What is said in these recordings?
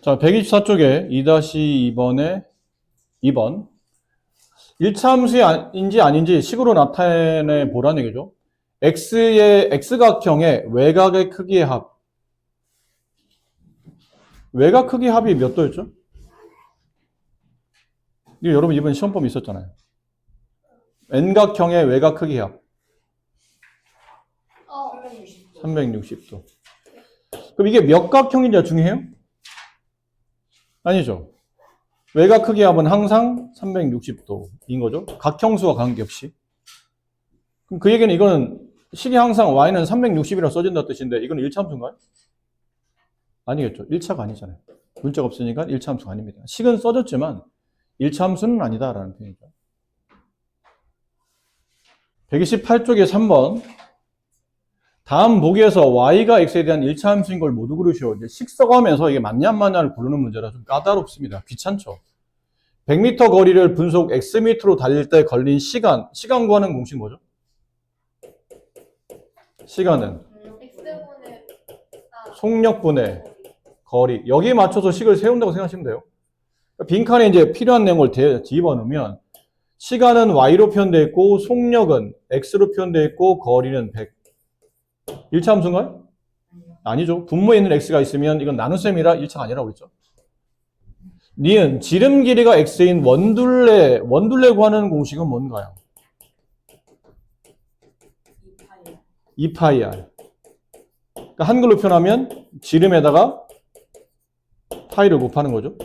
자, 124쪽에 2-2번에 2번. 1차 함수인지 아닌지 식으로 나타내 보라는 얘기죠. X각형의 외곽의 크기의 합. 외곽 크기 합이 몇 도였죠? 이거 여러분 이번 시험범위 있었잖아요. N각형의 외곽 크기 합. 360도. 그럼 이게 몇 각형인지가 중요해요? 아니죠. 외곽 크기 합은 항상 360도인 거죠. 각형수와 관계없이. 그럼 그 얘기는 이거는 식이 항상 y는 360이라고 써진다는 뜻인데 이건 1차 함수인가요? 아니겠죠. 1차가 아니잖아요. 문자가 없으니까 1차 함수가 아닙니다. 식은 써졌지만 1차 함수는 아니다라는 표현이죠. 128쪽에 3번. 다음 보기에서 y가 x에 대한 1차 함수인 걸 모두 고르시오. 이제 식 써가면서 이게 맞냐 안 맞냐를 고르는 문제라 좀 까다롭습니다. 귀찮죠. 100m 거리를 분속 xm로 달릴 때 걸린 시간 구하는 공식 뭐죠? 시간은 속력분의 거리. 여기에 맞춰서 식을 세운다고 생각하시면 돼요. 빈칸에 이제 필요한 내용을 뒤집어 놓으면 시간은 y로 표현되어 있고 속력은 x로 표현되어 있고 거리는 100. 1차 함수인가요? 아니죠. 분모에 있는 x가 있으면 이건 나눗셈이라 1차가 아니라고 그랬죠. 니은 지름 길이가 x인 원둘레 구하는 공식은 뭔가요? 2파이r. 그러니까 한글로 표현하면 지름에다가 파이를 곱하는 거죠.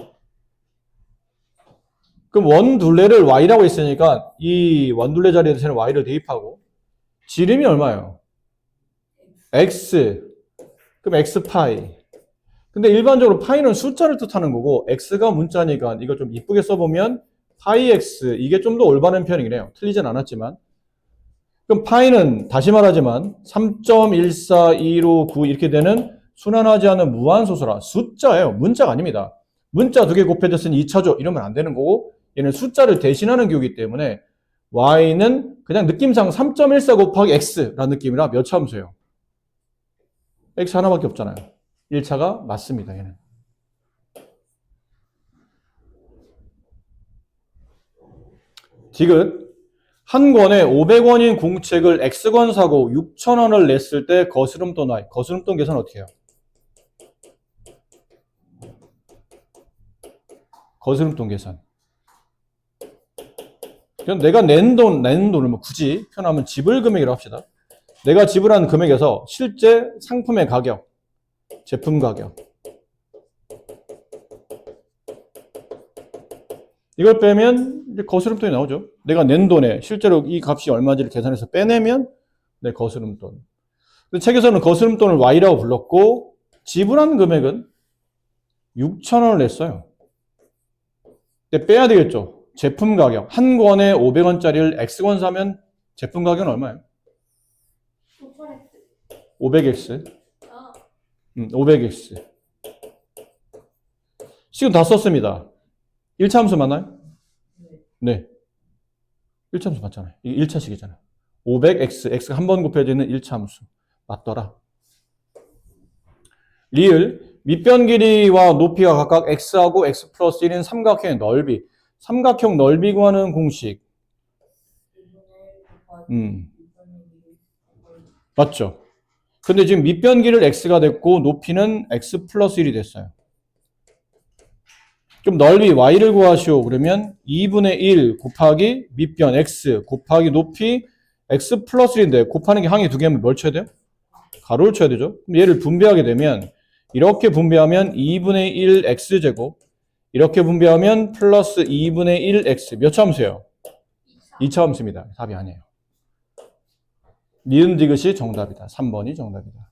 그럼 원둘레를 y라고 했으니까 이 원둘레 자리에서는 y를 대입하고 지름이 얼마예요? x. 그럼 x파이. 근데 일반적으로 파이는 숫자를 뜻하는 거고 x가 문자니까 이거 좀 이쁘게 써보면 파이 x. 이게 좀 더 올바른 표현이긴 해요. 틀리진 않았지만. 그럼 파이는 다시 말하지만 3.1425 이렇게 되는 순환하지 않은 무한소수라 숫자예요. 문자가 아닙니다. 문자 2개 곱해졌으니 2차죠. 이러면 안 되는 거고 얘는 숫자를 대신하는 교이기 때문에 y는 그냥 느낌상 3.14 곱하기 x라는 느낌이라 몇 차 함수예요? x 하나밖에 없잖아요. 1차가 맞습니다. 얘는. 디귿. 한 권에 500원인 공책을 X권 사고 6,000원을 냈을 때 거스름돈 Y. 거스름돈 계산 어떻게 해요? 거스름돈 계산. 그럼 내가 낸 돈을 뭐 굳이 표현하면 지불 금액이라고 합시다. 내가 지불한 금액에서 실제 상품의 가격, 제품 가격. 이걸 빼면 이제 거스름돈이 나오죠. 내가 낸 돈에 실제로 이 값이 얼마인지를 계산해서 빼내면 내 거스름돈. 책에서는 거스름돈을 Y라고 불렀고 지불한 금액은 6,000원을 냈어요. 근데 빼야 되겠죠. 제품 가격. 한 권에 500원짜리를 X권 사면 제품 가격은 얼마예요? 500X. 500X. 지금 다 썼습니다. 1차 함수 맞나요? 네. 1차 함수 맞잖아요. 이게 1차식이잖아요. 500x, x가 한 번 곱해지는 1차 함수. 맞더라. 리을, 밑변 길이와 높이가 각각 x하고 x 플러스 1인 삼각형의 넓이. 삼각형 넓이 구하는 공식. 맞죠? 근데 지금 밑변 길이를 x가 됐고 높이는 x 플러스 1이 됐어요. 그럼 넓이 y를 구하시오. 그러면 2분의 1 곱하기 밑변 x 곱하기 높이 x 플러스 1인데 곱하는 게 항이 2개면 뭘 쳐야 돼요? 가로를 쳐야 되죠. 그럼 얘를 분배하게 되면 이렇게 분배하면 2분의 1 x제곱 이렇게 분배하면 플러스 2분의 1 x 몇 차 함수예요? 2차 함수입니다. 답이 아니에요. 니은 디귿이 정답이다. 3번이 정답이다.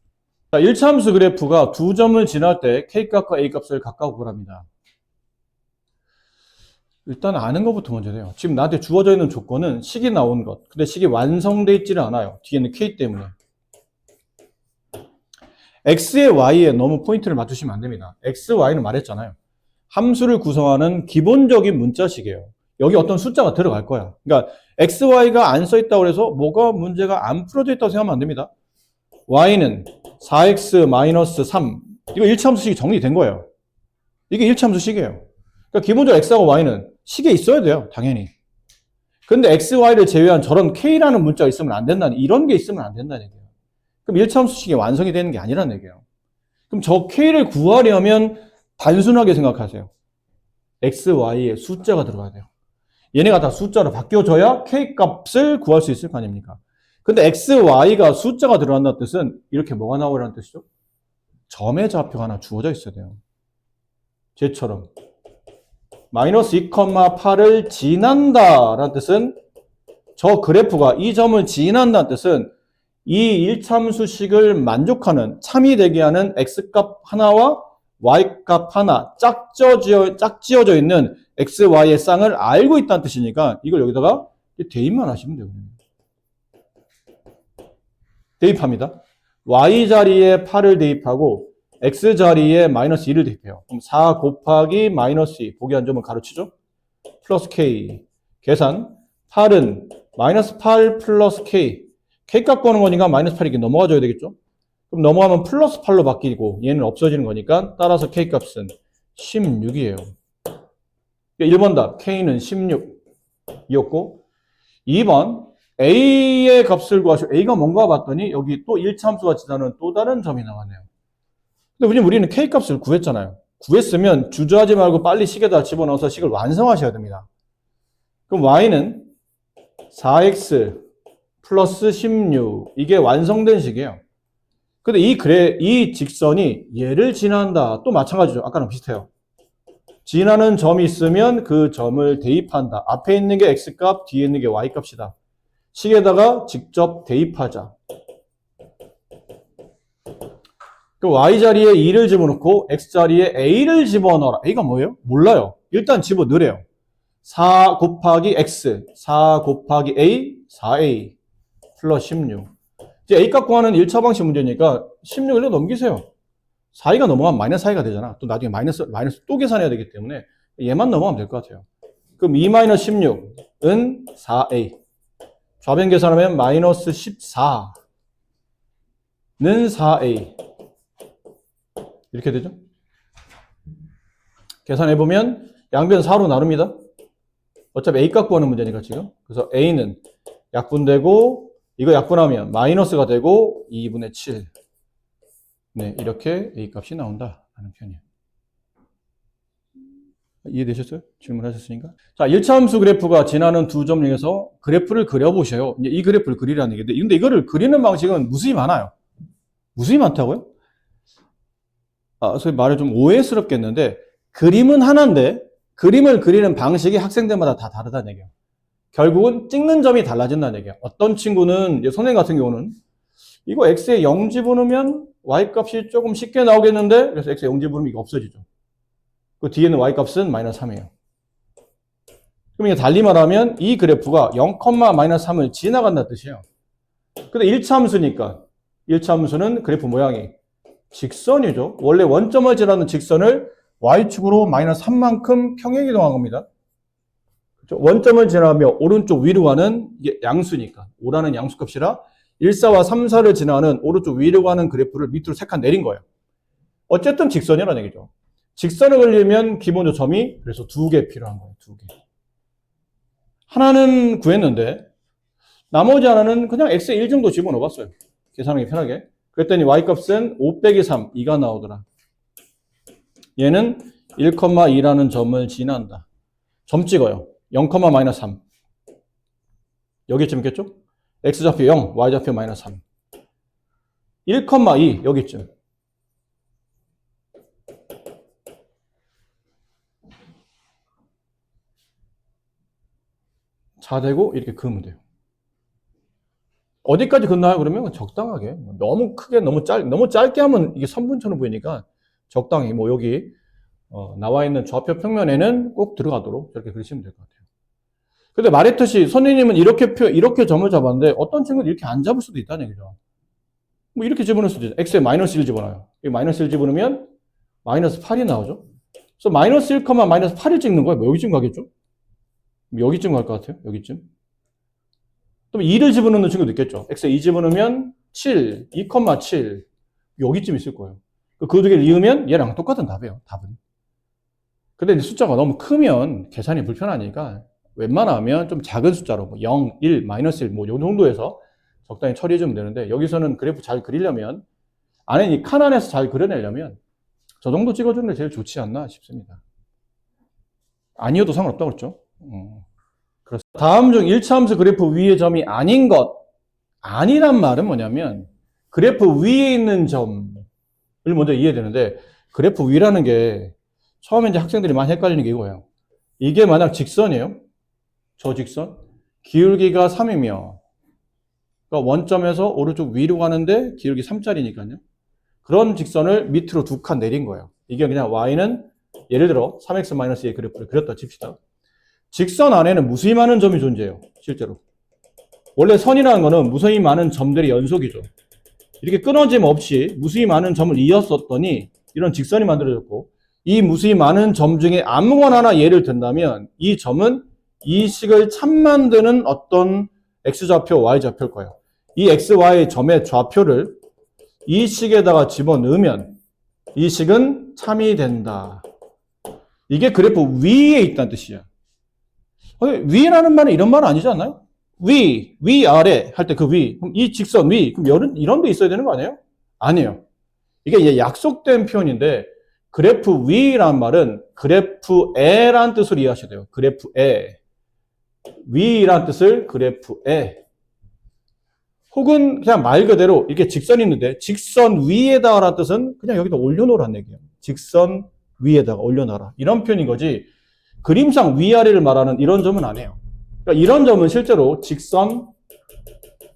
자, 1차 함수 그래프가 두 점을 지날 때 k값과 a값을 각각 구하랍니다. 일단 아는 것부터 먼저 해요. 지금 나한테 주어져 있는 조건은 식이 나온 것. 근데 식이 완성되어 있지는 않아요. 뒤에는 k 때문에. x에 y에 너무 포인트를 맞추시면 안 됩니다. x, y는 말했잖아요. 함수를 구성하는 기본적인 문자식이에요. 여기 어떤 숫자가 들어갈 거야. 그러니까 x, y가 안 써있다고 해서 뭐가 문제가 안 풀어져 있다고 생각하면 안 됩니다. y는 4x-3. 이거 1차 함수식이 정리된 거예요. 이게 일차함수식이에요. 그러니까 기본적으로 x하고 y는 식에 있어야 돼요. 당연히. 근데 x, y를 제외한 저런 k라는 문자가 있으면 안 된다는, 이런 게 있으면 안 된다는 얘기예요. 그럼 일차함수식이 완성이 되는 게 아니라는 얘기예요. 그럼 저 k를 구하려면 단순하게 생각하세요. x, y에 숫자가 들어가야 돼요. 얘네가 다 숫자로 바뀌어져야 k 값을 구할 수 있을 거 아닙니까? 근데 x, y가 숫자가 들어간다는 뜻은 이렇게 뭐가 나오라는 뜻이죠? 점의 좌표가 하나 주어져 있어야 돼요. 쟤처럼 마이너스 2,8을 지난다라는 뜻은 저 그래프가 이 점을 지난다는 뜻은 이 일참수식을 만족하는, 참이 되게 하는 x값 하나와 y값 하나 짝 지어져 있는 x, y의 쌍을 알고 있다는 뜻이니까 이걸 여기다가 대입만 하시면 돼요. 대입합니다. y 자리에 8을 대입하고 x 자리에 마이너스 2를 대입해요. 그럼 4 곱하기 마이너스 2, 보기 한 점을 가르치죠. 플러스 k. 계산. 8은 마이너스 8 플러스 k. k 값 구하는 거니까 마이너스 8이 이렇게 넘어가줘야 되겠죠. 그럼 넘어가면 플러스 8로 바뀌고 얘는 없어지는 거니까 따라서 k 값은 16이에요. 1번 답 k는 16이었고 2번 a의 값을 구하시오. a가 뭔가 봤더니 여기 또 1차함수가 지나는 또 다른 점이 나왔네요. 근데 우리는 k 값을 구했잖아요. 구했으면 주저하지 말고 빨리 식에다 집어넣어서 식을 완성하셔야 됩니다. 그럼 y는 4x 플러스 16 이게 완성된 식이에요. 근데 이 직선이 얘를 지난다. 또 마찬가지죠. 아까랑 비슷해요. 지나는 점이 있으면 그 점을 대입한다. 앞에 있는 게 x값, 뒤에 있는 게 y값이다. 식에다가 직접 대입하자. 그 y 자리에 2를 집어넣고 x 자리에 a를 집어넣어라. a가 뭐예요? 몰라요. 일단 집어넣으래요. 4 곱하기 x, 4 곱하기 a, 4a 플러스 16. 이제 a 값 구하는 1차 방식 문제니까 16일로 넘기세요. 4이가 넘어가면 마이너스 4이가 되잖아. 또 나중에 마이너스 또 계산해야 되기 때문에 얘만 넘어가면 될 것 같아요. 그럼 2 마이너스 16은 4a. 좌변 계산하면 마이너스 14는 4a. 이렇게 되죠? 계산해보면 양변 4로 나눕니다. 어차피 a 값 구하는 문제니까 지금. 그래서 a는 약분되고 이거 약분하면 마이너스가 되고 2분의 7. 네, 이렇게 a 값이 나온다 하는 편이에요. 이해되셨어요? 질문하셨으니까. 자, 1차 함수 그래프가 지나는 두 점 중에서 그래프를 그려보셔요. 이제 이 그래프를 그리라는 얘기인데, 근데 이거를 그리는 방식은 무수히 많아요. 무수히 많다고요? 소위 말을 좀 오해스럽겠는데, 그림은 하나인데, 그림을 그리는 방식이 학생들마다 다 다르다는 얘기예요. 결국은 찍는 점이 달라진다는 얘기예요. 어떤 친구는, 이제 선생님 같은 경우는, 이거 x에 0 집어넣으면 y값이 조금 쉽게 나오겠는데, 그래서 x에 0 집어넣으면 이거 없어지죠. 그 뒤에는 y값은 마이너스 3이에요. 그럼 이게 달리 말하면 이 그래프가 0, 마이너스 3을 지나간다는 뜻이에요. 근데 1차 함수니까 1차 함수는 그래프 모양이 직선이죠. 원래 원점을 지나는 직선을 y축으로 마이너스 3만큼 평행 이동한 겁니다. 그렇죠? 원점을 지나면 오른쪽 위로 가는 이게 양수니까 5라는 양수값이라 1, 4와 3, 4를 지나는 오른쪽 위로 가는 그래프를 밑으로 3칸 내린 거예요. 어쨌든 직선이라는 얘기죠. 직선을 그리려면 기본적으로 점이 그래서 2개 필요한 거예요. 2개. 하나는 구했는데 나머지 하나는 그냥 x에 1 정도 집어넣어봤어요. 계산하기 편하게. 그랬더니 y값은 5 빼기 3, 2가 나오더라. 얘는 1,2라는 점을 지난다. 점 찍어요. 0, 마이너스 3. 여기쯤 있겠죠? x좌표 0, y좌표 마이너스 3. 1,2 여기쯤. 자대고 이렇게 그으면 돼요. 어디까지 긋나요? 그러면 적당하게. 너무 크게, 너무 짧게 하면 이게 선분처럼 보이니까 적당히, 뭐 여기 나와 있는 좌표 평면에는 꼭 들어가도록 저렇게 그리시면 될 것 같아요. 근데 말했듯이 선생님은 이렇게 점을 잡았는데 어떤 친구는 이렇게 안 잡을 수도 있다는 얘기죠. 뭐 이렇게 집어넣을 수도 있죠. x에 마이너스 1 집어넣어요. 이 마이너스 1 집어넣으면 마이너스 8이 나오죠. 그래서 마이너스 1, 마이너스 8을 찍는 거예요. 뭐 여기쯤 가겠죠? 여기쯤 갈 것 같아요. 여기쯤. 또 2를 집어넣는 친구도 있겠죠. x에 2 집어넣으면 7, 2,7 여기쯤 있을 거예요. 그 두 개를 이으면 얘랑 똑같은 답이에요. 답은. 근데 이제 숫자가 너무 크면 계산이 불편하니까 웬만하면 좀 작은 숫자로 뭐 0, 1, 마이너스 1, 뭐 요 정도에서 적당히 처리해주면 되는데 여기서는 그래프 잘 그리려면 안에 이 칸 안에서 잘 그려내려면 저 정도 찍어주는 게 제일 좋지 않나 싶습니다. 아니어도 상관없다고 그랬죠. 그렇습니다. 다음 중 1차 함수 그래프 위의 점이 아닌 것. 아니란 말은 뭐냐면 그래프 위에 있는 점을 먼저 이해되는데 그래프 위라는 게 처음에 이제 학생들이 많이 헷갈리는 게 이거예요. 이게 만약 직선이에요. 저 직선. 기울기가 3이며 그러니까 원점에서 오른쪽 위로 가는데 기울기 3짜리니까요. 그런 직선을 밑으로 두 칸 내린 거예요. 이게 그냥 y는 예를 들어 3x-2의 그래프를 그렸다 칩시다. 직선 안에는 무수히 많은 점이 존재해요. 실제로. 원래 선이라는 거는 무수히 많은 점들의 연속이죠. 이렇게 끊어짐 없이 무수히 많은 점을 이었었더니 이런 직선이 만들어졌고 이 무수히 많은 점 중에 아무거나 하나 예를 든다면 이 점은 이 식을 참 만드는 어떤 x좌표, y좌표일 거예요. 이 x, y 점의 좌표를 이 식에다가 집어넣으면 이 식은 참이 된다. 이게 그래프 위에 있다는 뜻이야. 위라는 말은 이런 말은 아니지 않나요? 위 아래 할 때 그 위. 그럼 이 직선 위. 그럼 이런 데 있어야 되는 거 아니에요? 아니에요. 이게 이제 약속된 표현인데 그래프 위라는 말은 그래프에라는 뜻으로 이해하셔야 돼요. 그래프에. 위라는 뜻을 그래프에. 혹은 그냥 말 그대로 이렇게 직선이 있는데 직선 위에다라는 뜻은 그냥 여기다 올려놓으라는 얘기예요. 직선 위에다가 올려놔라. 이런 표현인 거지 그림상 위아래를 말하는 이런 점은 아니에요. 그러니까 이런 점은 실제로 직선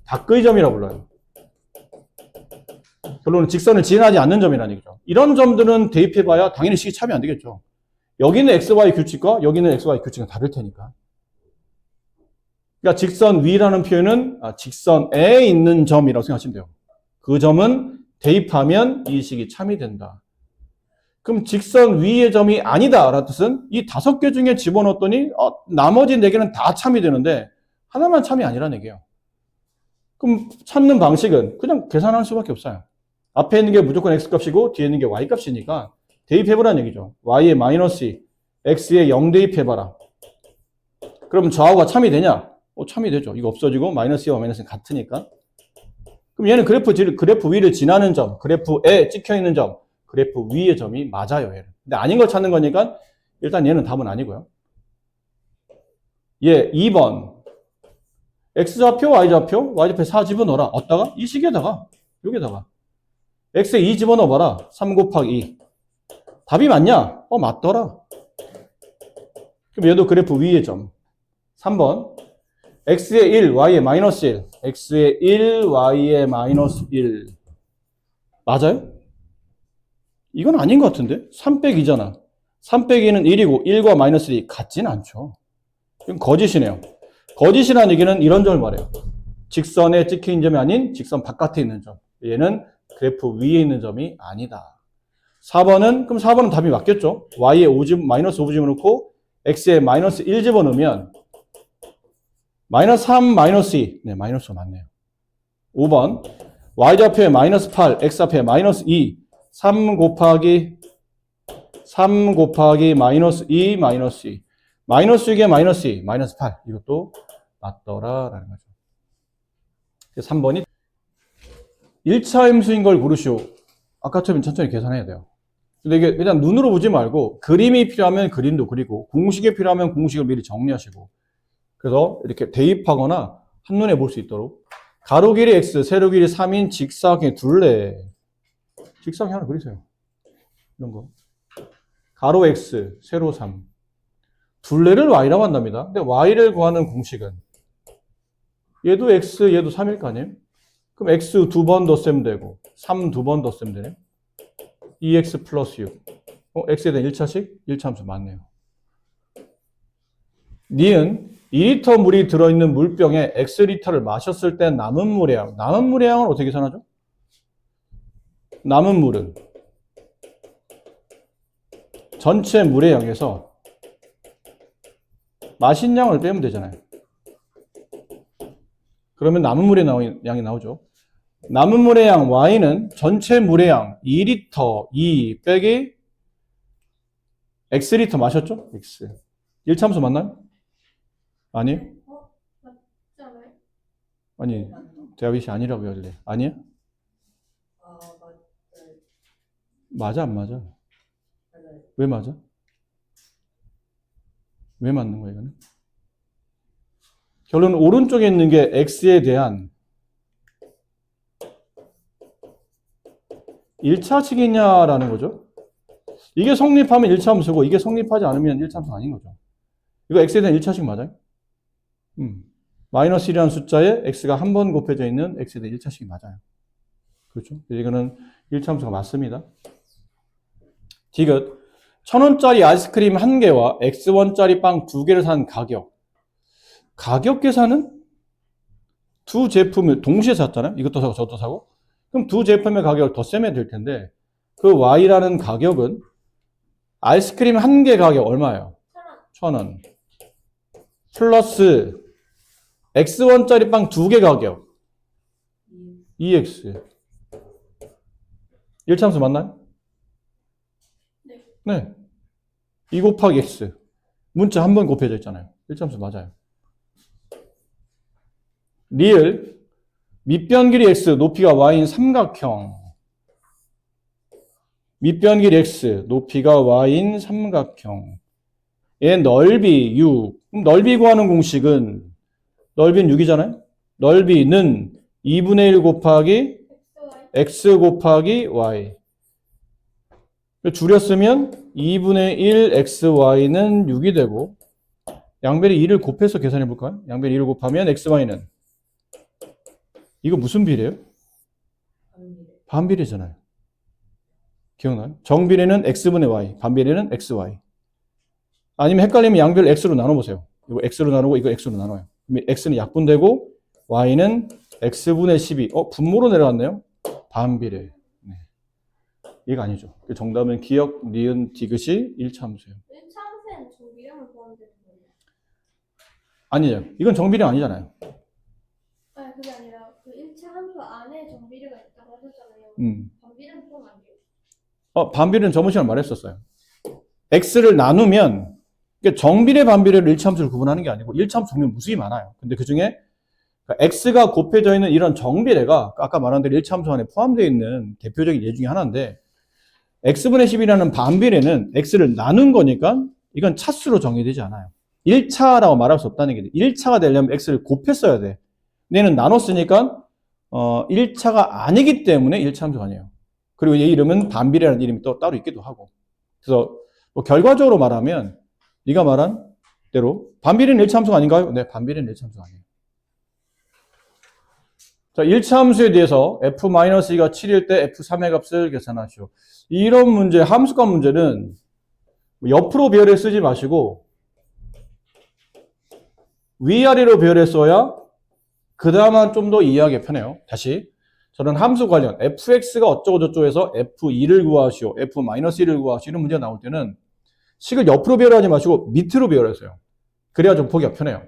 밖의 점이라고 불러요. 결론은 직선을 지나지 않는 점이라는 얘기죠. 이런 점들은 대입해봐야 당연히 식이 참이 안 되겠죠. 여기는 XY 규칙과 여기는 XY 규칙은 다를 테니까. 그러니까 직선 위라는 표현은 직선에 있는 점이라고 생각하시면 돼요. 그 점은 대입하면 이 식이 참이 된다. 그럼 직선 위의 점이 아니다 라는 뜻은 이 5개 중에 집어넣었더니 나머지 4개는 다 참이 되는데 하나만 참이 아니라는 얘기예요. 그럼 찾는 방식은 그냥 계산할 수밖에 없어요. 앞에 있는 게 무조건 x값이고 뒤에 있는 게 y값이니까 대입해보라는 얘기죠. y에 마이너스 2, x에 0 대입해봐라. 그럼 저하고가 참이 되냐? 참이 되죠. 이거 없어지고 마이너스 2와 마이너스는 같으니까. 그럼 얘는 그래프 위를 지나는 점, 그래프에 찍혀있는 점, 그래프 위의 점이 맞아요. 얘는. 근데 아닌 걸 찾는 거니까 일단 얘는 답은 아니고요. 얘 2번 x좌표, y좌표 4 집어넣어라. 어디다가? 이 식에다가 여기다가 x에 2 집어넣어봐라. 3 곱하기 2. 답이 맞냐? 맞더라. 그럼 얘도 그래프 위의 점. 3번 x에 1, y에 마이너스 1. x에 1, y에 마이너스 1. 맞아요? 이건 아닌 것 같은데? 3 빼기 2잖아. 3 빼기 2는 1이고 1과 마이너스 1이 같진 않죠. 이건 거짓이네요. 거짓이라는 얘기는 이런 점을 말해요. 직선에 찍힌 점이 아닌 직선 바깥에 있는 점. 얘는 그래프 위에 있는 점이 아니다. 4번은 그럼 4번은 답이 맞겠죠? y에 5집, 마이너스 5 집어넣고 x에 마이너스 1 집어넣으면 마이너스 3, 마이너스 2. 네, 마이너스가 맞네요. 5번 y좌표에 마이너스 8, x좌표에 마이너스 2. 3 곱하기 마이너스 2, 마이너스 2. 마이너스 6에 마이너스 2, 마이너스 8. 이것도 맞더라라는 거죠. 3번이 1차 함수인 걸 고르시오. 아까처럼 천천히 계산해야 돼요. 근데 이게 일단 눈으로 보지 말고 그림이 필요하면 그림도 그리고 공식이 필요하면 공식을 미리 정리하시고 그래서 이렇게 대입하거나 한눈에 볼 수 있도록 가로 길이 x, 세로 길이 3인 직사각형의 둘레. 직사각형 하나 그리세요. 이런 거. 가로 x, 세로 3. 둘레를 y라고 한답니다. 근데 y를 구하는 공식은 얘도 x, 얘도 3일 거 아니에요? 그럼 x 2번 더 쓰면 되고 3 2번 더 쓰면 되네. 2x 플러스 6. x에 대한 1차식? 1차 함수 맞네요. 니은 2리터 물이 들어있는 물병에 x리터를 마셨을 때 남은 물의 양. 남은 물의 양을 어떻게 계산하죠? 남은 물은 전체 물의 양에서 마신 양을 빼면 되잖아요. 그러면 남은 물의 양이 나오죠. 남은 물의 양 y는 전체 물의 양 2리터 2 빼기 X리터 마셨죠? X. 1참수 맞나요? 아니? 맞지 않아요? 아니, 대합이 아니라고 할래. 아니야? 맞아, 안 맞아? 왜 맞아? 왜 맞는 거야, 이거는? 결론은 오른쪽에 있는 게 X에 대한 1차식이냐라는 거죠. 이게 성립하면 1차함수고 이게 성립하지 않으면 1차함수가 아닌 거죠. 이거 X에 대한 1차식 맞아요? 마이너스 1이라는 숫자에 X가 한 번 곱해져 있는 X에 대한 1차식이 맞아요. 그렇죠? 이거는 1차함수가 맞습니다. 디귿. 1,000원짜리 아이스크림 1개와 X1짜리 빵 2개를 산 가격. 가격 계산은 두 제품을 동시에 샀잖아요. 이것도 사고 저것도 사고. 그럼 두 제품의 가격을 덧셈해야 될 텐데 그 Y라는 가격은 아이스크림 1개 가격 얼마예요? 1,000원. 플러스 X1짜리 빵 2개 가격 2X. 1참수 맞나요? 네. 네. 2 곱하기 X. 문자 한 번 곱해져 있잖아요. 1참수 맞아요. 리을. 밑변 길이 X, 높이가 Y인 삼각형. 밑변 길이 X, 높이가 Y인 삼각형. 얘 넓이 6. 그럼 넓이 구하는 공식은 넓이는 6이잖아요. 넓이는 2분의 1 곱하기 X 곱하기 Y. 줄였으면 2분의 1 XY는 6이 되고 양변에 2를 곱해서 계산해 볼까요? 양변에 2를 곱하면 XY는 이거 무슨 비례예요? 반비례잖아요. 기억나요? 정비례는 X분의 Y, 반비례는 XY. 아니면 헷갈리면 양별 X로 나눠보세요. 이거 X로 나누고 이거 X로 나눠요. 그럼 X는 약분되고 Y는 X분의 12. 분모로 내려갔네요. 반비례. 네. 이거 아니죠. 정답은 기역, 니은, 디귿이 1차함수예요. 1차함수에는 정비례만 구하면 되는 거예요? 아니죠. 이건 정비례 아니잖아요. 아니 그게 아니라 그 1차함수 안에 정비례가 있다고 하셨잖아요. 반비례는 구하면 안 돼요? 반비례는 저번 시간에 말했었어요. X를 나누면 정비례 반비례를 1차함수를 구분하는 게 아니고 1차함수 종류는 무수히 많아요. 근데 그 중에 X가 곱해져 있는 이런 정비례가 아까 말한 대로 1차함수 안에 포함되어 있는 대표적인 예 중에 하나인데 X분의 10이라는 반비례는 X를 나눈 거니까 이건 차수로 정의되지 않아요. 1차라고 말할 수 없다는 게 1차가 되려면 X를 곱했어야 돼. 얘는 나눴으니까 1차가 아니기 때문에 1차함수가 아니에요. 그리고 얘 이름은 반비례라는 이름이 또 따로 있기도 하고. 그래서 뭐 결과적으로 말하면 네가 말한 대로 반비례는 1차함수가 아닌가요? 네, 반비례는 1차함수가 아니에요. 자, 1차함수에 대해서 f-2가 7일 때 f3의 값을 계산하시오. 이런 문제, 함수값 문제는 옆으로 배열해 쓰지 마시고 위아래로 배열해 써야 그 다음은 좀 더 이해하기 편해요. 다시 저는 함수 관련 fx가 어쩌고 저쩌고 해서 f2를 구하시오, f-1을 구하시오 이런 문제가 나올 때는 식을 옆으로 배열하지 마시고 밑으로 배열하세요. 그래야 좀 보기가 편해요.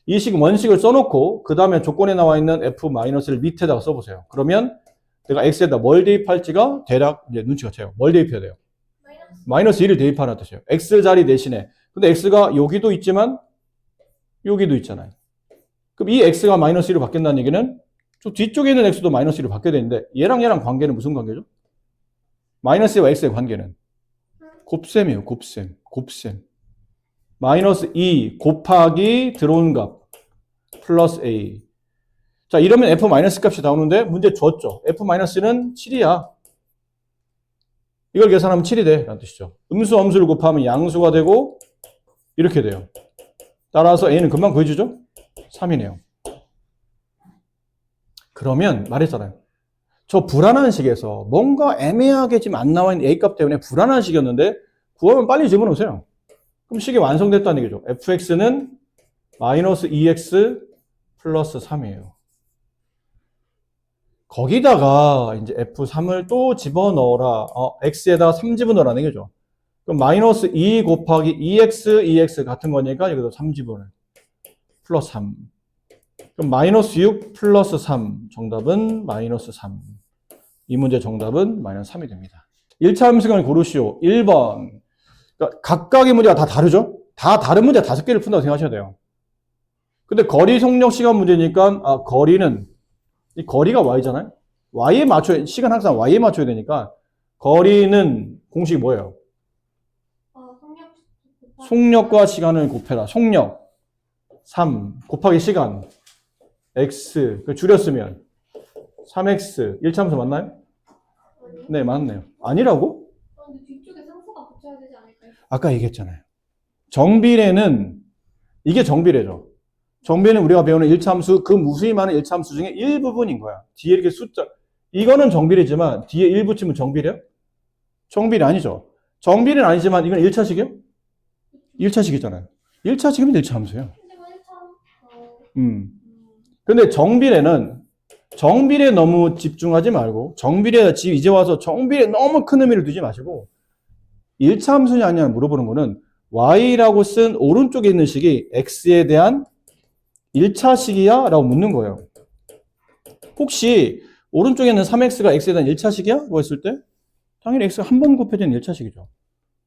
이 식 원식을 써놓고 그 다음에 조건에 나와 있는 f-를 밑에다가 써보세요. 그러면 내가 x에다 뭘 대입할지가 대략 이제 눈치가 채요. 뭘 대입해야 돼요? 마이너스 1을 대입하는 뜻이에요. x 자리 대신에. 근데 x가 여기도 있지만 여기도 있잖아요. 그럼 이 x가 마이너스 1로 바뀐다는 얘기는 저 뒤쪽에 있는 x도 마이너스 1로 바뀌어야 되는데 얘랑 관계는 무슨 관계죠? 마이너스와 x의 관계는 곱셈이에요. 곱셈. 마이너스 2 곱하기 들어온 값 플러스 a. 자, 이러면 f 마이너스 값이 나오는데 문제 줬죠. f 마이너스는 7이야. 이걸 계산하면 7이 돼. 라는 뜻이죠. 음수, 엄수를 곱하면 양수가 되고 이렇게 돼요. 따라서 a는 금방 구해주죠? 3이네요. 그러면 말했잖아요. 저 불안한 식에서 뭔가 애매하게 지금 안 나와 있는 a값 때문에 불안한 식이었는데 구하면 빨리 집어넣으세요. 그럼 식이 완성됐다는 얘기죠. fx는 마이너스 2x 플러스 3이에요. 거기다가 이제 f3을 또 집어넣어라. x에다가 3 집어넣으라는 얘기죠. 그럼 마이너스 2 곱하기 2x 같은 거니까 여기도 3 집어넣어요. 플러스 3. 그럼 마이너스 6 플러스 3. 정답은 마이너스 3. 이 문제 정답은 마이너스 3이 됩니다. 1차 함수를 고르시오. 1번. 그러니까 각각의 문제가 다 다르죠? 다 다른 문제 5개를 푼다고 생각하셔야 돼요. 근데 거리, 속력, 시간 문제니까, 거리는, 이 거리가 y잖아요? y에 맞춰야, 시간 항상 y에 맞춰야 되니까, 거리는 공식이 뭐예요? 속력과 시간을 곱해라. 속력, 3, 곱하기 시간, x, 줄였으면, 3x, 1차함수 맞나요? 네, 맞네요. 아니라고? 근데 뒤쪽에 상수가 붙여야 되지 않을까요? 아까 얘기했잖아요. 정비례는, 이게 정비례죠. 정비례는 우리가 배우는 1차함수, 그 무수히 많은 1차함수 중에 일부분인 거야. 뒤에 이렇게 숫자, 이거는 정비례지만, 뒤에 1 붙이면 정비례야? 정비례 아니죠. 정비례는 아니지만, 이건 1차식이요? 1차식이잖아요. 1차식이면 1차함수예요. 근데 정비례 너무 집중하지 말고, 정비례, 이제 와서 정비례 너무 큰 의미를 두지 마시고, 1차 함수냐 아니냐 물어보는 거는 y라고 쓴 오른쪽에 있는 식이 x에 대한 1차식이야? 라고 묻는 거예요. 혹시 오른쪽에 있는 3x가 x에 대한 1차식이야? 라고 했을 때 당연히 x가 한 번 곱해지는 1차식이죠.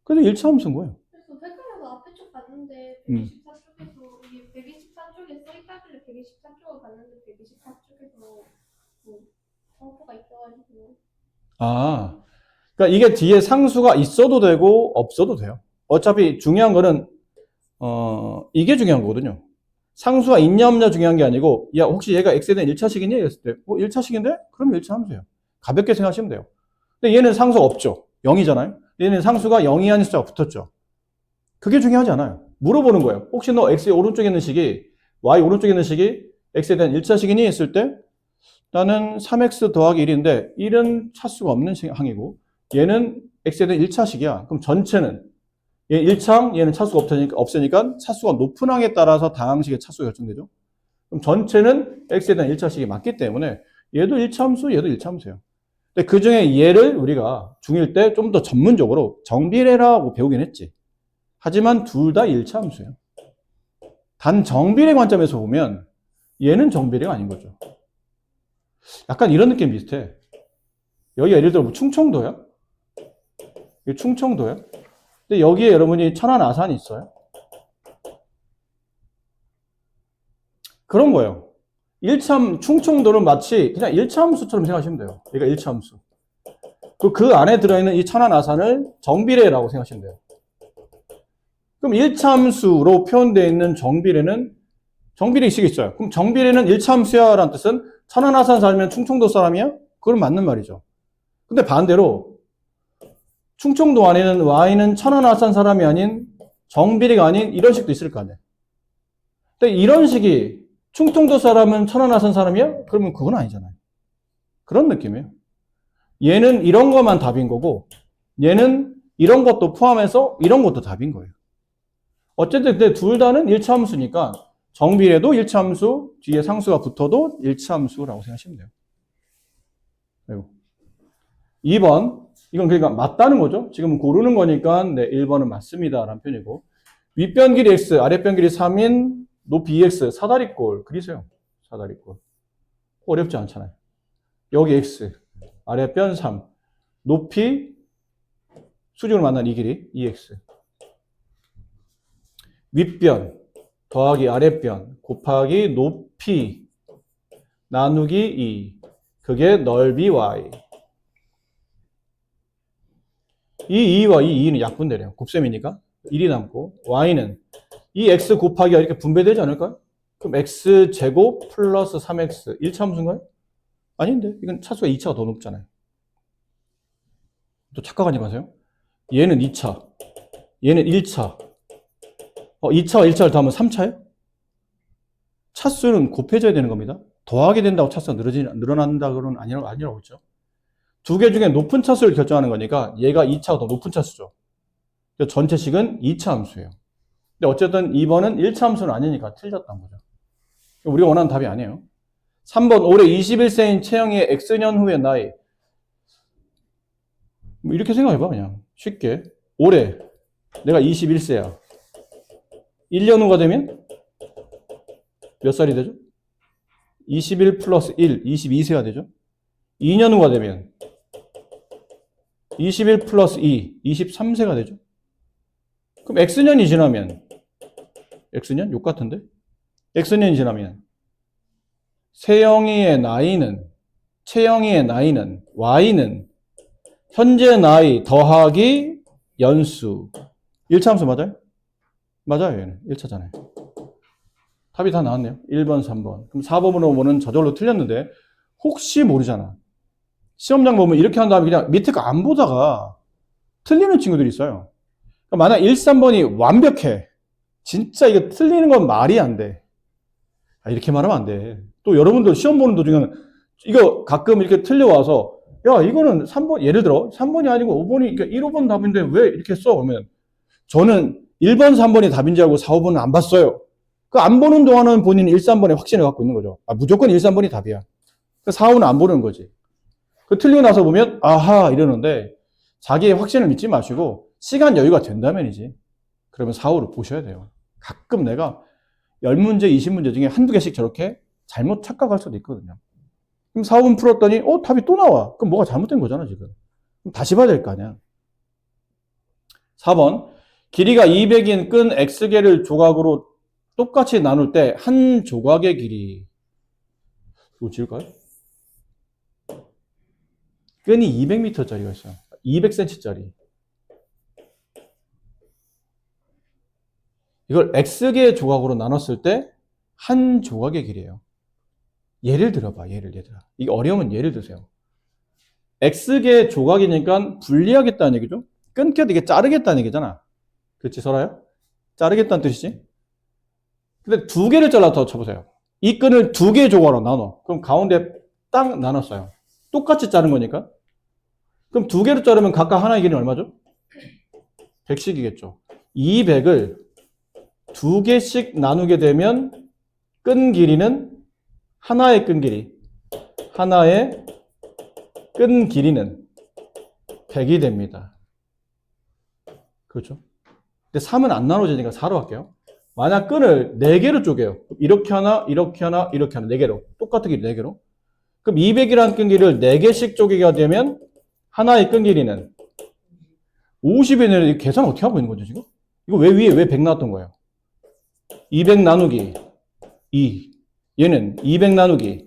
그래서 1차 함수인 거예요. 그래서 헷갈려서 앞에 쪽 봤는데 124쪽에서 이게 124쪽에 써있다길래 124쪽을 봤는데 124쪽에서 뭐 상수가 있어가지고 그러니까 이게 뒤에 상수가 있어도 되고 없어도 돼요. 어차피 중요한 거는 이게 중요한 거거든요. 상수가 있냐 없냐 중요한 게 아니고 야 혹시 얘가 x에 대한 1차식이냐 이랬을 때 1차식인데? 그럼 1차 함수예요. 가볍게 생각하시면 돼요. 근데 얘는 상수가 없죠. 0이잖아요. 얘는 상수가 0이 아닌 숫자가 붙었죠. 그게 중요하지 않아요. 물어보는 거예요. 혹시 너 x의 오른쪽에 있는 식이 y 오른쪽에 있는 식이 x에 대한 1차식이니? 했을 때 나는 3x 더하기 1인데 1은 차수가 없는 항이고 얘는 x에 대한 1차식이야. 그럼 전체는 얘 1차항, 얘는 차수가 없으니까 차수가 높은 항에 따라서 다항식의 차수가 결정되죠. 그럼 전체는 x에 대한 1차식이 맞기 때문에 얘도 1차함수, 얘도 1차함수예요. 근데 그 중에 얘를 우리가 중1 때 좀 더 전문적으로 정비례라고 배우긴 했지. 하지만 둘 다 1차함수예요. 단 정비례 관점에서 보면 얘는 정비례가 아닌 거죠. 약간 이런 느낌 비슷해. 여기가 예를 들어 뭐 충청도야? 이게 충청도야? 근데 여기에 여러분이 천안 아산이 있어요. 그런 거예요. 충청도는 마치 그냥 1차함수처럼 생각하시면 돼요. 얘가 1차함수. 그 안에 들어있는 이 천안 아산을 정비례라고 생각하시면 돼요. 그럼 1차함수로 표현되어 있는 정비례식이 있어요. 그럼 정비례는 1차함수야 라는 뜻은 천안 아산 살면 충청도 사람이야? 그건 맞는 말이죠. 근데 반대로 충청도 안에는 y는 천안 아산 사람이 아닌 정비례가 아닌 이런 식도 있을 거 아니에요. 근데 이런 식이 충청도 사람은 천안 아산 사람이야? 그러면 그건 아니잖아요. 그런 느낌이에요. 얘는 이런 것만 답인 거고 얘는 이런 것도 포함해서 이런 것도 답인 거예요. 어쨌든 근데 둘 다는 1차 함수니까 정비례도 1차 함수, 뒤에 상수가 붙어도 1차 함수라고 생각하시면 돼요. 그리고 2번, 이건 그러니까 맞다는 거죠. 지금 고르는 거니까 네, 1번은 맞습니다 라는 편이고 윗변 길이 x, 아랫변 길이 3인 높이 2x, 사다리꼴 그리세요. 사다리꼴. 어렵지 않잖아요. 여기 x, 아랫변 3, 높이 수직으로 만난 이 길이 2x. 윗변 더하기 아랫변 곱하기 높이 나누기 2. 그게 넓이 y. 이 2와 이 2는 약분되네요. 곱셈이니까 1이 남고 y는 이 x 곱하기가 이렇게 분배되지 않을까요? 그럼 x제곱 플러스 3x 1차 함수인가요? 아닌데 이건 차수가 2차가 더 높잖아요. 또 착각하지 마세요. 얘는 2차 얘는 1차 2차와 1차를 더하면 3차예요? 차수는 곱해져야 되는 겁니다. 더하게 된다고 차수가 늘어난다고는 아니라고 했죠. 두 개 중에 높은 차수를 결정하는 거니까 얘가 2차가 더 높은 차수죠. 전체식은 2차 함수예요. 근데 어쨌든 2번은 1차 함수는 아니니까 틀렸단 거죠. 우리가 원하는 답이 아니에요. 3번 올해 21세인 채영이의 X년 후의 나이. 뭐 이렇게 생각해봐 그냥 쉽게. 올해 내가 21세야. 1년 후가 되면 몇 살이 되죠? 21 플러스 1, 22세가 되죠? 2년 후가 되면 21 플러스 2, 23세가 되죠? 그럼 X년이 지나면, X년? 욕 같은데? X년이 지나면, 채영이의 나이는, Y는, 현재 나이 더하기 연수. 1차 함수 맞아요? 맞아요, 얘는. 1차잖아요. 답이 다 나왔네요. 1번, 3번. 그럼 4번으로 보면 저절로 틀렸는데, 혹시 모르잖아. 시험장 보면 이렇게 한 다음에 그냥 밑에 거 안 보다가 틀리는 친구들이 있어요. 그러니까 만약 1, 3번이 완벽해. 진짜 이거 틀리는 건 말이 안 돼. 이렇게 말하면 안 돼. 또 여러분들 시험 보는 도중에는 이거 가끔 이렇게 틀려와서 야, 이거는 3번, 예를 들어 3번이 아니고 5번이, 그러니까 1, 5번 답인데 왜 이렇게 써? 그러면 저는 1번, 3번이 답인지 알고 4, 5번은 안 봤어요. 그 안 보는 동안은 본인이 1, 3번에 확신을 갖고 있는 거죠. 무조건 1, 3번이 답이야. 그 4, 5는 안 보는 거지. 그 틀리고 나서 보면 아하 이러는데 자기의 확신을 믿지 마시고 시간 여유가 된다면이지. 그러면 4, 5를 보셔야 돼요. 가끔 내가 10문제, 20문제 중에 한두 개씩 저렇게 잘못 착각할 수도 있거든요. 그럼 4, 5분 풀었더니 답이 또 나와. 그럼 뭐가 잘못된 거잖아 지금. 그럼 다시 봐야 될 거 아니야. 4번 길이가 200인 끈 X개를 조각으로 똑같이 나눌 때 한 조각의 길이, 이거 지울까요? 끈이 200m짜리가 있어요. 200cm짜리. 이걸 X개 조각으로 나눴을 때 한 조각의 길이에요. 예를 들어봐, 예를 들어. 이게 어려우면 예를 드세요. X개 조각이니까 분리하겠다는 얘기죠? 끊겨도 이게 자르겠다는 얘기잖아. 그렇지, 설아야? 자르겠다는 뜻이지? 근데 두 개를 잘라서 쳐보세요. 이 끈을 두 개의 조각으로 나눠. 그럼 가운데 딱 나눴어요. 똑같이 자른 거니까. 그럼 두 개로 자르면 각각 하나의 길이는 얼마죠? 100씩이겠죠. 200을 두 개씩 나누게 되면 끈 길이는 하나의 끈 길이는 100이 됩니다. 그렇죠? 근데 3은 안 나눠지니까 4로 할게요. 만약 끈을 4개로 쪼개요. 이렇게 하나, 이렇게 하나, 이렇게 하나, 4개로. 똑같은 길이 4개로. 그럼 200이라는 끈 길이를 4개씩 쪼개게 되면 하나의 끈 길이는 50이 되는, 계산 어떻게 하고 있는 거죠, 지금? 이거 왜 위에 왜 100 나왔던 거예요? 200 나누기 2. 얘는 200 나누기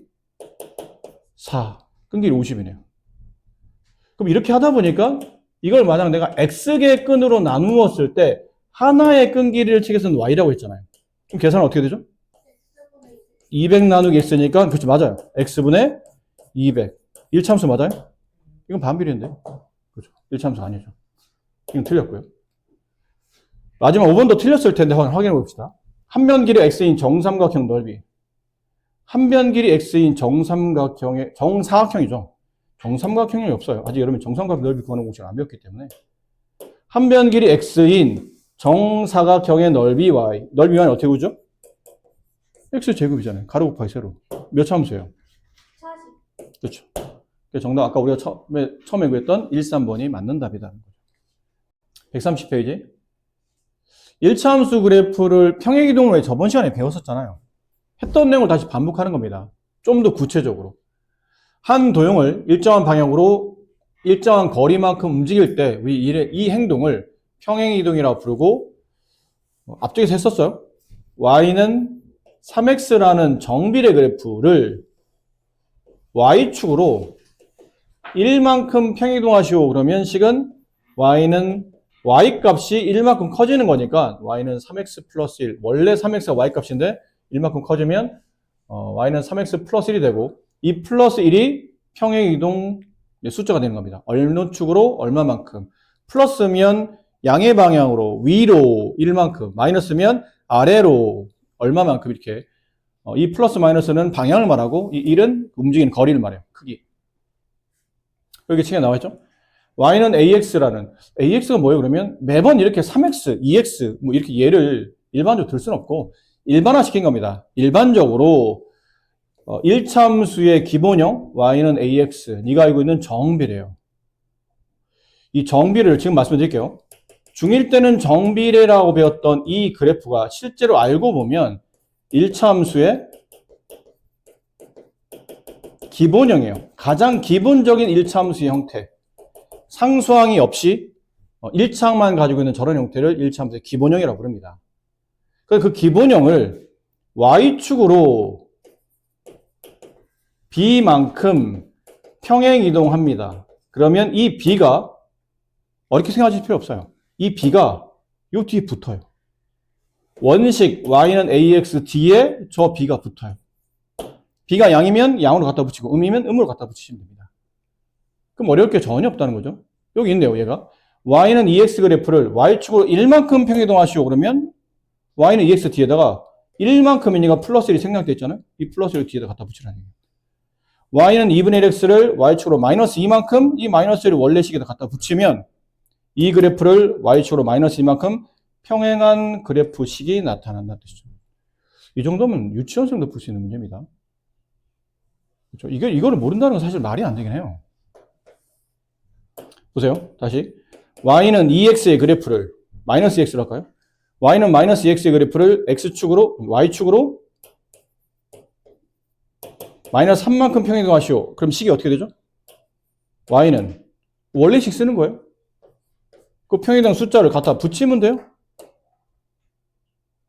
4. 끈 길이 50이네요. 그럼 이렇게 하다 보니까 이걸 만약 내가 X개 끈으로 나누었을 때 하나의 끈 길이를 책에서는 Y라고 했잖아요. 그럼 계산은 어떻게 되죠? 200 나누기 X니까, 그렇죠, 맞아요. X분의 200. 1참수 맞아요? 이건 반비례인데. 그렇죠. 1참수 아니죠. 이건 틀렸고요. 마지막 5번도 틀렸을 텐데 확인해 봅시다. 한 면 길이 X인 정삼각형 넓이. 한 면 길이 X인 정삼각형의, 정사각형이죠. 정삼각형이 없어요. 아직 여러분 정삼각형 넓이 구하는 공식을 안 배웠기 때문에. 한 면 길이 X인 정사각형의 넓이 Y. 넓이 Y는 어떻게 구죠? X제곱이잖아요. 가로 곱하기 세로. 몇 참수예요? 40. 그렇죠. 정답 아까 우리가 처음에 구했던 1, 3번이 맞는 답이다. 130페이지. 1차 함수 그래프를 평행이동으로 저번 시간에 배웠었잖아요. 했던 내용을 다시 반복하는 겁니다. 좀 더 구체적으로. 한 도형을 일정한 방향으로 일정한 거리만큼 움직일 때 이 행동을 평행이동이라고 부르고, 앞쪽에서 했었어요. y는 3x라는 정비례 그래프를 y축으로 1만큼 평행이동하시오. 그러면 식은 y는 y값이 1만큼 커지는 거니까 y는 3x 플러스 1. 원래 3x가 y값인데 1만큼 커지면 y는 3x 플러스 1이 되고, 이 플러스 1이 평행이동 숫자가 되는 겁니다. 어느 축으로 얼마만큼. 플러스면 양의 방향으로 위로 1만큼, 마이너스면 아래로 얼마만큼, 이렇게. 이 플러스 마이너스는 방향을 말하고 이 1은 움직이는 거리를 말해요. 크기. 여기 책에 나와 있죠? y는 AX가 뭐예요? 그러면 매번 이렇게 3x, 2x 뭐 이렇게 얘를 일반적으로 들 수는 없고 일반화 시킨 겁니다. 일반적으로 1참수의 기본형 y는 AX, 네가 알고 있는 정비례예요. 이 정비례를 지금 말씀드릴게요. 중1 때는 정비례라고 배웠던 이 그래프가 실제로 알고 보면 1참수의 기본형이에요. 가장 기본적인 1참수의 형태. 상수항이 없이 1차항만 가지고 있는 저런 형태를 1차함수의 기본형이라고 부릅니다. 그래서 그 기본형을 y축으로 b만큼 평행 이동합니다. 그러면 이 b가 어렵게 생각하실 필요 없어요. 이 b가 요 뒤에 붙어요. 원식 y는 ax 뒤에 저 b가 붙어요. b가 양이면 양으로 갖다 붙이고 음이면 음으로 갖다 붙이시면 됩니다. 그럼 어려울 게 전혀 없다는 거죠. 여기 있네요, 얘가. y는 ex 그래프를 y축으로 1만큼 평행이동하시오. 그러면 y는 ex 뒤에다가 1만큼이니까 플러스 1이 생략되어 있잖아요. 이 플러스 1을 뒤에다 갖다 붙이라는 얘기예요. y는 2분의 1x를 y축으로 마이너스 2만큼 이 마이너스 1을 원래식에다 갖다 붙이면 이 그래프를 y축으로 마이너스 2만큼 평행한 그래프식이 나타난다는 뜻이죠. 이 정도면 유치원생도 풀 수 있는 문제입니다. 그렇죠? 이거를 모른다는 건 사실 말이 안 되긴 해요. 보세요. 다시. y는 2x의 그래프를 마이너스 2x로 할까요? y는 마이너스 2x의 그래프를 x축으로, y축으로 마이너스 3만큼 평행이동하시오. 그럼 식이 어떻게 되죠? y는 원래식 쓰는 거예요. 그 평행이동 숫자를 갖다 붙이면 돼요.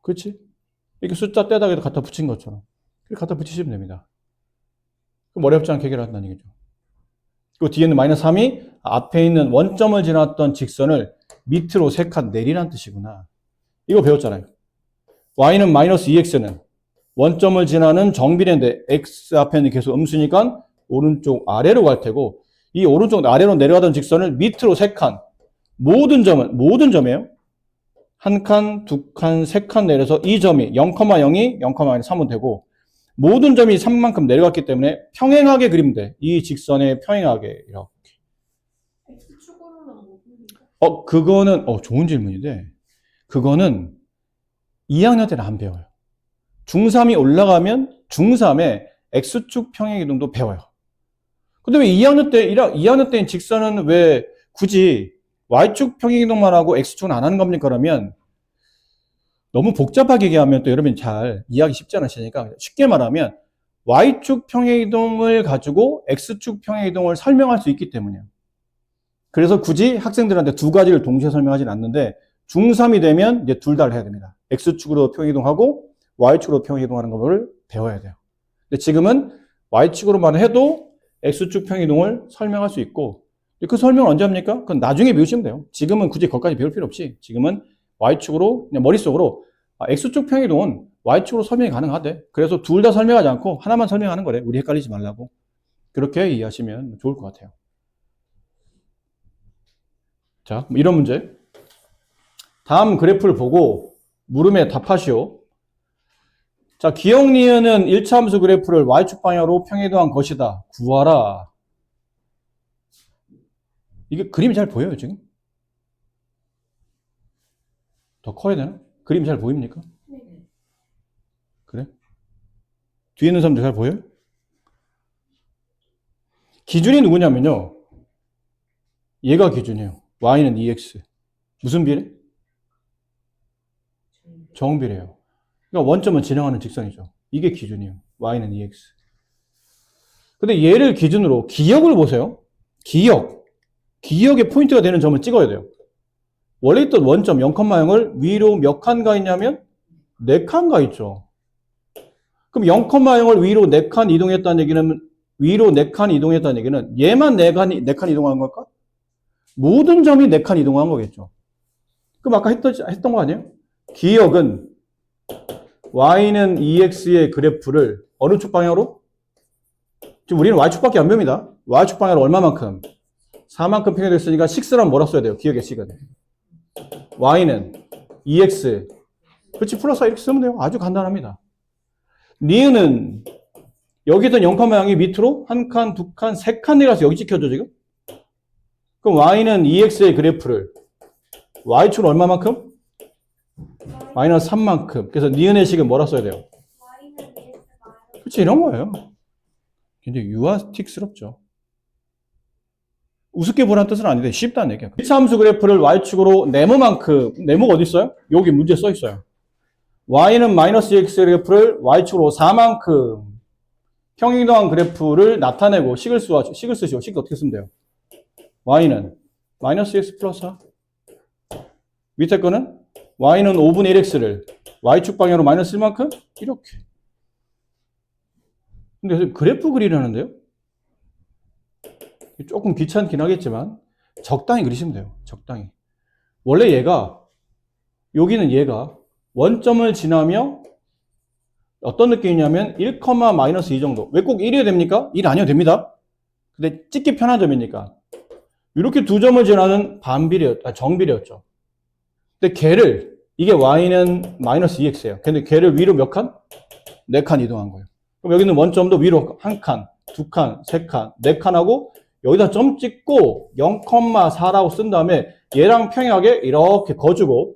그렇지? 이렇게 숫자 떼다가 갖다 붙인 것처럼. 이렇게 갖다 붙이시면 됩니다. 그럼 어렵지 않게 해결한다는 얘기죠. 그 뒤에는 마이너스 3이 앞에 있는 원점을 지났던 직선을 밑으로 3칸 내리라는 뜻이구나. 이거 배웠잖아요. y는 마이너스 2x는 원점을 지나는 정비례인데 x 앞에는 계속 음수니까 오른쪽 아래로 갈 테고 이 오른쪽 아래로 내려가던 직선을 밑으로 3칸 모든 점이에요. 1칸, 2칸, 3칸 내려서 이 점이 0,0이 0,3은 되고 모든 점이 3만큼 내려갔기 때문에 평행하게 그리면 돼. 이 직선에 평행하게 이렇게. X축으로는 못 그리죠? 그거는 좋은 질문인데 그거는 2학년 때는 안 배워요. 중3이 올라가면 중3에 X축 평행이동도 배워요. 근데 왜 2학년 때인 직선은 왜 굳이 Y축 평행이동만 하고 X축은 안 하는 겁니까? 그러면 너무 복잡하게 얘기하면 또 여러분이 잘 이해하기 쉽지 않으시니까 쉽게 말하면 Y축 평행이동을 가지고 X축 평행이동을 설명할 수 있기 때문이에요. 그래서 굳이 학생들한테 두 가지를 동시에 설명하진 않는데 중3이 되면 이제 둘 다 해야 됩니다. X축으로 평행이동하고 Y축으로 평행이동하는 것을 배워야 돼요. 근데 지금은 Y축으로만 해도 X축 평행이동을 설명할 수 있고 그 설명을 언제 합니까? 그건 나중에 배우시면 돼요. 지금은 굳이 거기까지 배울 필요 없이 지금은 Y축으로 그냥 머릿속으로 X축 평행이동은 Y축으로 설명이 가능하대. 그래서 둘 다 설명하지 않고 하나만 설명하는 거래. 우리 헷갈리지 말라고. 그렇게 이해하시면 좋을 것 같아요. 자, 이런 문제. 다음 그래프를 보고 물음에 답하시오. 자, 기억 니은은 1차 함수 그래프를 Y축 방향으로 평행이동한 것이다. 구하라. 이게 그림이 잘 보여요, 지금? 더 커야 되나? 그림이 잘 보입니까? 네. 그래? 뒤에 있는 사람들 잘 보여요? 기준이 누구냐면요. 얘가 기준이에요. y는 2x. 무슨 비례? 정비례예요. 그러니까 원점은 지나가는 직선이죠. 이게 기준이에요. y는 2x. 근데 얘를 기준으로 기역을 보세요. 기역의 포인트가 되는 점을 찍어야 돼요. 원래 있던 원점 0,0을 위로 몇 칸 가 있냐면 4칸 가 있죠. 그럼 0,0을 위로 4칸 이동했다는 얘기는 위로 4칸 이동했다는 얘기는 얘만 4칸 이동한 걸까? 모든 점이 4칸 이동한 거겠죠. 그럼 아까 했던 거 아니에요? 기역은 y는 2x의 그래프를 어느 축 방향으로? 지금 우리는 y축밖에 안 배웁니다. y축 방향으로 얼마만큼? 4만큼 평행됐으니까 식스란 뭐라 써야 돼요? 기억의 식은. y는 2x. 그렇지, 플러스 이렇게 쓰면 돼요. 아주 간단합니다. 니은은 여기 있던 0,0이 밑으로 1칸, 2칸, 3칸 내려가서 여기 찍혀져 지금? 그럼 y는 2x의 그래프를 y축은 얼마만큼? 마이너스 3만큼. 그래서 니은의 식은 뭐라 써야 돼요? Y는 EX 마이너스 그렇지, 이런 거예요. 굉장히 유아틱스럽죠. 우습게 보라는 뜻은 아닌데 쉽다는 얘기야. 1차 함수 그래프를 y축으로 네모만큼, 네모가 어디 있어요? 여기 문제 써 있어요. y는 마이너스 x 그래프를 y축으로 4만큼 평행이동한 그래프를 나타내고 식을 쓰시오. 식 어떻게 쓰면 돼요? y는 마이너스 x 플러스 4. 밑에 거는 y는 5분의 1x를 y축 방향으로 마이너스 1만큼 이렇게. 근데 선생님 그래프 그리려는데요? 조금 귀찮긴 하겠지만 적당히 그리시면 돼요. 적당히. 원래 여기는 얘가 원점을 지나며 어떤 느낌이냐면 1, 마이너스 2 정도. 왜 꼭 1이어야 됩니까? 1 아니어도 됩니다. 근데 찍기 편한 점이니까. 이렇게 두 점을 지나는 정비례였죠. 근데 걔를, 이게 y는 마이너스 2x예요. 근데 걔를 위로 몇 칸? 4칸 이동한 거예요. 그럼 여기는 원점도 위로 한 칸, 두 칸, 세 칸, 네 칸 하고 여기다 점 찍고 0,4라고 쓴 다음에 얘랑 평행하게 이렇게 거주고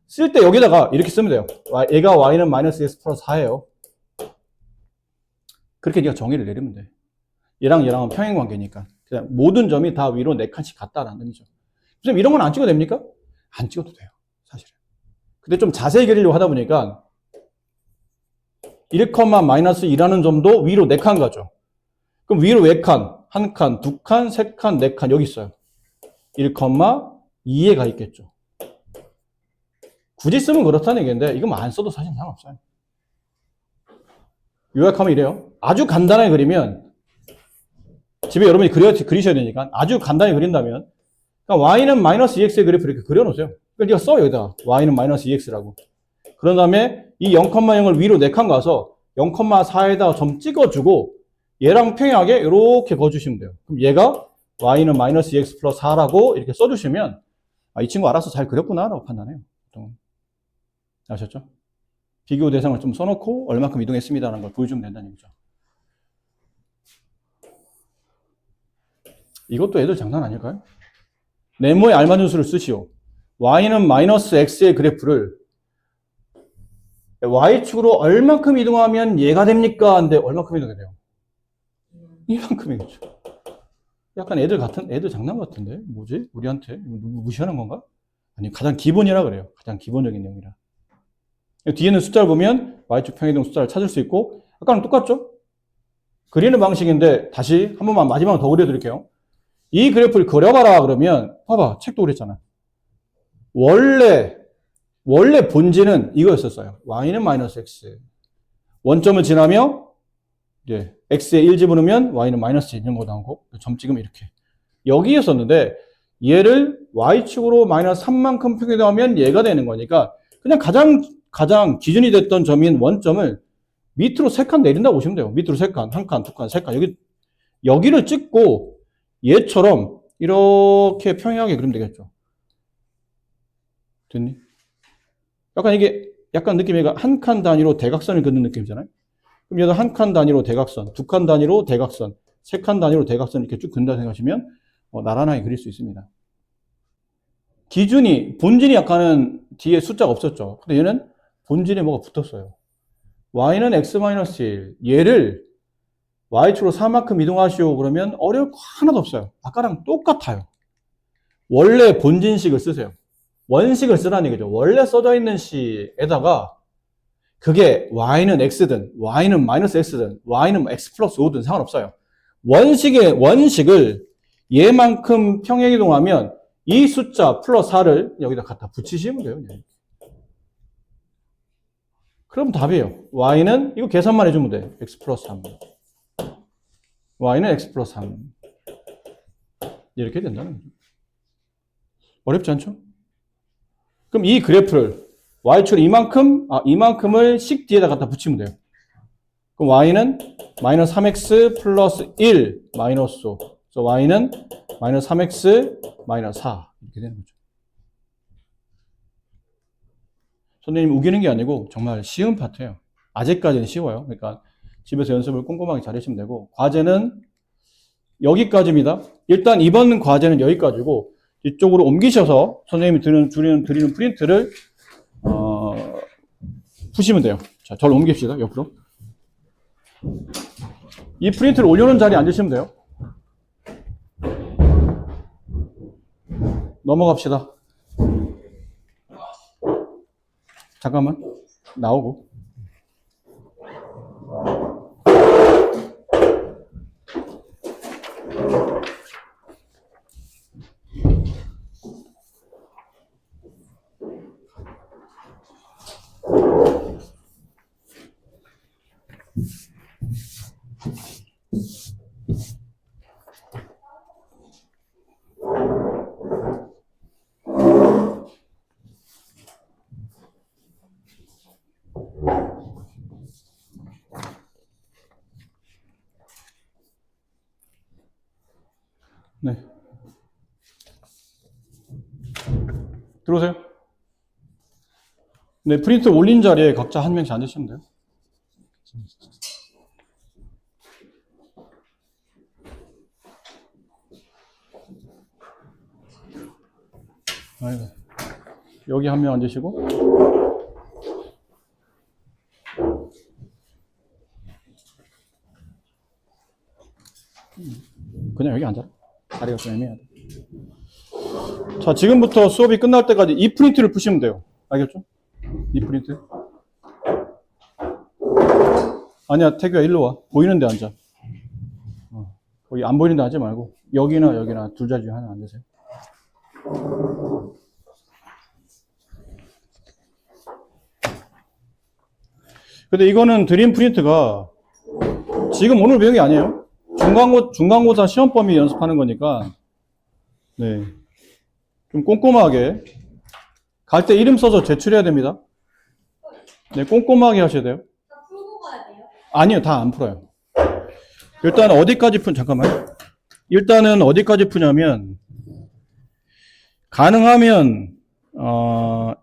쓸 때 여기다가 이렇게 쓰면 돼요. 얘가 y는 마이너스 x 플러스 4예요. 그렇게 네가 정의를 내리면 돼. 얘랑은 평행 관계니까. 그냥 모든 점이 다 위로 4칸씩 같다라는 의미죠. 선생님 이런 건 안 찍어도 됩니까? 안 찍어도 돼요. 사실은. 근데 좀 자세히 그리려고 하다 보니까 1, 마이너스 2라는 점도 위로 4칸 가죠. 그럼 위로 4칸, 1칸, 2칸, 3칸, 4칸 여기 있어요. 1, 2에 가 있겠죠. 굳이 쓰면 그렇다는 얘기인데 이거 안 써도 사실 상관없어요. 요약하면 이래요. 아주 간단하게 그리면 집에 여러분이 그리셔야 되니까 아주 간단히 그린다면 그러니까 y는 마이너스 2x의 그래프를 이렇게 그려놓으세요. 그러니까 네가 써 여기다 y는 마이너스 2x라고. 그런 다음에 이 0,0을 위로 4칸 가서 0,4에다가 점 찍어주고 얘랑 평행하게 이렇게 거주시면 돼요. 그럼 얘가 y는 마이너스 2x 플러스 4라고 이렇게 써주시면 이 친구 알아서 잘 그렸구나 라고 판단해요. 보통. 아셨죠? 비교 대상을 좀 써놓고 얼마큼 이동했습니다라는 걸 보여주면 된다는 얘기죠. 이것도 애들 장난 아닐까요? 네모의 알맞은 수를 쓰시오. y는 마이너스 x의 그래프를 y축으로 얼마큼 이동하면 얘가 됩니까? 근데 얼마큼 이동이 돼요? 이만큼이겠죠. 약간 애들 장난 같은데? 뭐지? 우리한테? 누구 무시하는 건가? 아니, 가장 기본이라 그래요. 가장 기본적인 내용이라. 뒤에는 숫자를 보면 y축 평행이동 숫자를 찾을 수 있고 아까랑 똑같죠? 그리는 방식인데 다시 한 번만 마지막으로 더 그려드릴게요. 이 그래프를 그려봐라 그러면 봐봐 책도 그랬잖아. 원래 본질은 이거였었어요. y는 마이너스 x 원점을 지나며 이제 x에 1 집어넣으면 y는 마이너스 1 이런 거 나오고 점 찍으면 이렇게 여기였었는데 얘를 y축으로 마이너스 3만큼 평행하면 얘가 되는 거니까 그냥 가장 기준이 됐던 점인 원점을 밑으로 3칸 내린다고 보시면 돼요. 밑으로 3칸, 1칸, 2칸, 3칸 여기를 찍고 얘처럼 이렇게 평행하게 그리면 되겠죠. 됐니? 약간 느낌이 한 칸 단위로 대각선을 그는 느낌이잖아요. 그럼 얘도 한 칸 단위로 대각선, 2칸 단위로 대각선, 3칸 단위로 대각선 이렇게 쭉 그린다 생각하시면 나란하게 그릴 수 있습니다. 본질이 약간은 뒤에 숫자가 없었죠. 근데 얘는 본질에 뭐가 붙었어요. y는 x-1, 얘를 y축으로 4만큼 이동하시오 그러면 어려울 거 하나도 없어요. 아까랑 똑같아요. 원래 본진식을 쓰세요. 원식을 쓰라는 얘기죠. 원래 써져 있는 시에다가 그게 y는 x든 y는 마이너스 x든 y는 x 플러스 5든 상관없어요. 원식을 얘만큼 평행이동하면 이 숫자 플러스 4를 여기다 갖다 붙이시면 돼요. 그럼 답이에요. y는 이거 계산만 해주면 돼. x 플러스 3. y는 x 플러스 3. 이렇게 된다는 거죠. 어렵지 않죠? 그럼 이 그래프를 y축을 이만큼을 식 뒤에다 갖다 붙이면 돼요. 그럼 y는 마이너스 3x 플러스 1 마이너스 5. 그래서 y는 마이너스 3x 마이너스 4 이렇게 되는 거죠. 선생님 우기는 게 아니고 정말 쉬운 파트예요. 아직까지는 쉬워요. 그러니까 집에서 연습을 꼼꼼하게 잘하시면 되고 과제는 여기까지입니다. 일단 이번 과제는 여기까지고 이쪽으로 옮기셔서 선생님이 드리는 프린트를 푸시면 돼요. 자, 저를 옮깁시다. 옆으로. 이 프린트를 올려놓은 자리에 앉으시면 돼요. 넘어갑시다. 잠깐만. 나오고. 들어오세요? 네, 프린트 올린 자리에 각자 한 명씩 앉으시면 돼요. 아이고. 여기 한 명 앉으시고. 그냥 여기 앉아라. 자리가 좀 애매하다. 자, 지금부터 수업이 끝날 때까지 이 프린트를 푸시면 돼요. 알겠죠? 이 프린트. 아니야, 태규야, 일로 와. 보이는 데 앉아. 거기 안 보이는 데 앉지 말고. 여기나 둘 자리 중에 하나 앉으세요. 근데 이거는 드림 프린트가 지금 오늘 배운 게 아니에요. 중간고사 시험 범위 연습하는 거니까, 네. 좀 꼼꼼하게. 갈 때 이름 써서 제출해야 됩니다. 네, 꼼꼼하게 하셔야 돼요. 다 풀고 가야 돼요? 아니요, 다 안 풀어요. 일단 어디까지 잠깐만요. 일단은 어디까지 푸냐면, 가능하면,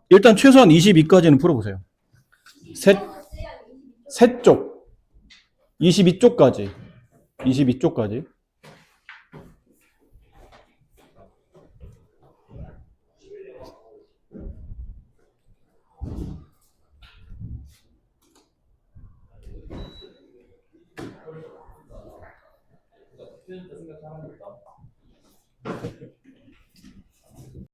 일단 최소한 22까지는 풀어보세요. 셋 쪽. 22쪽까지. 22쪽까지.